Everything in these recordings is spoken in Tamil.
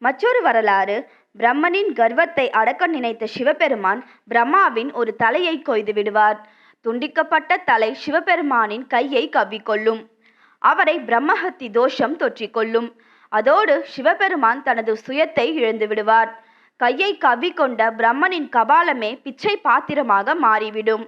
மற்றொரு வரலாறு. பிரம்மனின் கர்வத்தை அடக்க நினைத்த சிவபெருமான் பிரம்மாவின் ஒரு தலையை கொய்து விடுவார். துண்டிக்கப்பட்ட தலை சிவபெருமானின் கையை கவ்விக்கொள்ளும். அவரை பிரம்மஹத்தி தோஷம் தொற்றிக்கொள்ளும். அதோடு சிவபெருமான் தனது சுயத்தை இழந்து விடுவார். கையை கவ்விக்கொண்ட பிரம்மனின் கபாலமே பிச்சை பாத்திரமாக மாறிவிடும்.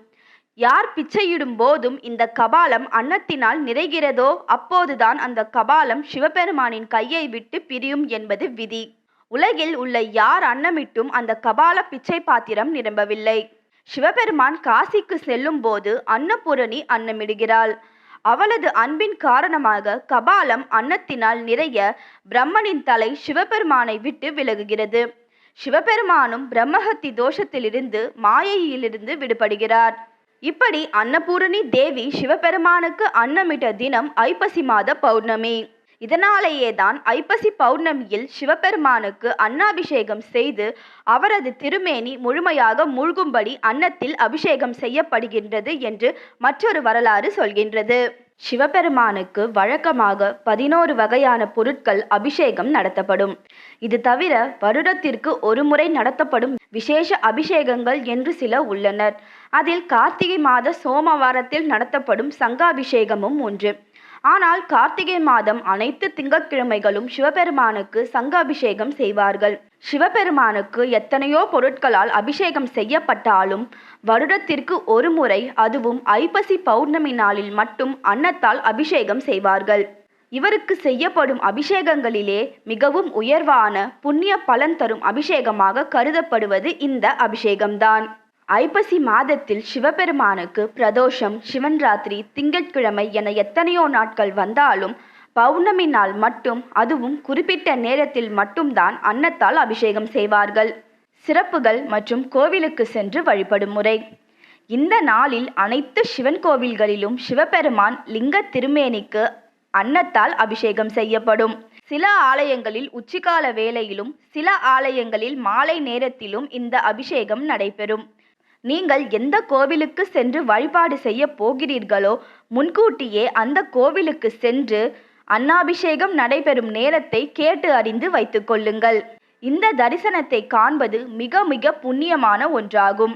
யார் பிச்சையிடும் போதும் இந்த கபாலம் அன்னத்தினால் நிறைகிறதோ அப்போதுதான் அந்த கபாலம் சிவபெருமானின் கையை விட்டு பிரியும் என்பது விதி. உலகில் உள்ள யார் அன்னமிட்டும் அந்த கபால பிச்சை பாத்திரம் நிரம்பவில்லை. சிவபெருமான் காசிக்கு செல்லும் போது அன்னபூரணி அன்னமிடுகிறாள். அவளது அன்பின் காரணமாக கபாலம் அன்னத்தினால் நிறைய பிரம்மனின் தலை சிவபெருமானை விட்டு விலகுகிறது. சிவபெருமானும் பிரம்மஹத்தி தோஷத்திலிருந்து மாயையிலிருந்து விடுபடுகிறார். இப்படி அன்னபூரணி தேவி சிவபெருமானுக்கு அன்னமிட்ட தினம் ஐப்பசி மாத பௌர்ணமி. இதனாலேயேதான் ஐப்பசி பௌர்ணமியில் சிவபெருமானுக்கு அன்னாபிஷேகம் செய்து அவரது திருமேனி முழுமையாக மூழ்கும்படி அன்னத்தில் அபிஷேகம் செய்யப்படுகின்றது என்று மற்றொரு வரலாறு சொல்கின்றது. சிவபெருமானுக்கு வழக்கமாக 11 வகையான பொருட்கள் அபிஷேகம் நடத்தப்படும். இது தவிர வருடத்திற்கு ஒரு முறை நடத்தப்படும் விசேஷ அபிஷேகங்கள் என்று சில உள்ளனர். அதில் கார்த்திகை மாத சோமவாரத்தில் நடத்தப்படும் சங்காபிஷேகமும் ஒன்று. ஆனால் கார்த்திகை மாதம் அனைத்து திங்கட்கிழமைகளும் சிவபெருமானுக்கு சங்காபிஷேகம் செய்வார்கள். சிவபெருமானுக்கு எத்தனையோ பொருட்களால் அபிஷேகம் செய்யப்பட்டாலும் வருடத்திற்கு ஒரு முறை, அதுவும் ஐப்பசி பௌர்ணமி நாளில் மட்டும் அன்னத்தால் அபிஷேகம் செய்வார்கள். இவருக்கு செய்யப்படும் அபிஷேகங்களிலே மிகவும் உயர்வான புண்ணிய பலன் தரும் அபிஷேகமாக கருதப்படுவது இந்த அபிஷேகம்தான். ஐப்பசி மாதத்தில் சிவபெருமானுக்கு பிரதோஷம், சிவன்ராத்திரி, திங்கட்கிழமை என எத்தனையோ நாட்கள் வந்தாலும் பௌர்ணமி நாள் மட்டும், அதுவும் குறிப்பிட்ட நேரத்தில் மட்டும்தான் அன்னத்தால் அபிஷேகம் செய்வார்கள். சிறப்புகள் மற்றும் கோவிலுக்கு சென்று வழிபடும் முறை. இந்த நாளில் அனைத்து சிவன் கோவில்களிலும் சிவபெருமான் லிங்க திருமேனிக்கு அன்னத்தால் அபிஷேகம் செய்யப்படும். சில ஆலயங்களில் உச்சிகால வேளையிலும் சில ஆலயங்களில் மாலை நேரத்திலும் இந்த அபிஷேகம் நடைபெறும். நீங்கள் எந்த கோவிலுக்கு சென்று வழிபாடு செய்ய போகிறீர்களோ முன்கூட்டியே அந்த கோவிலுக்கு சென்று அன்னாபிஷேகம் நடைபெறும் நேரத்தை கேட்டு அறிந்து வைத்துக் கொள்ளுங்கள். இந்த தரிசனத்தை காண்பது மிக மிக புண்ணியமான ஒன்றாகும்.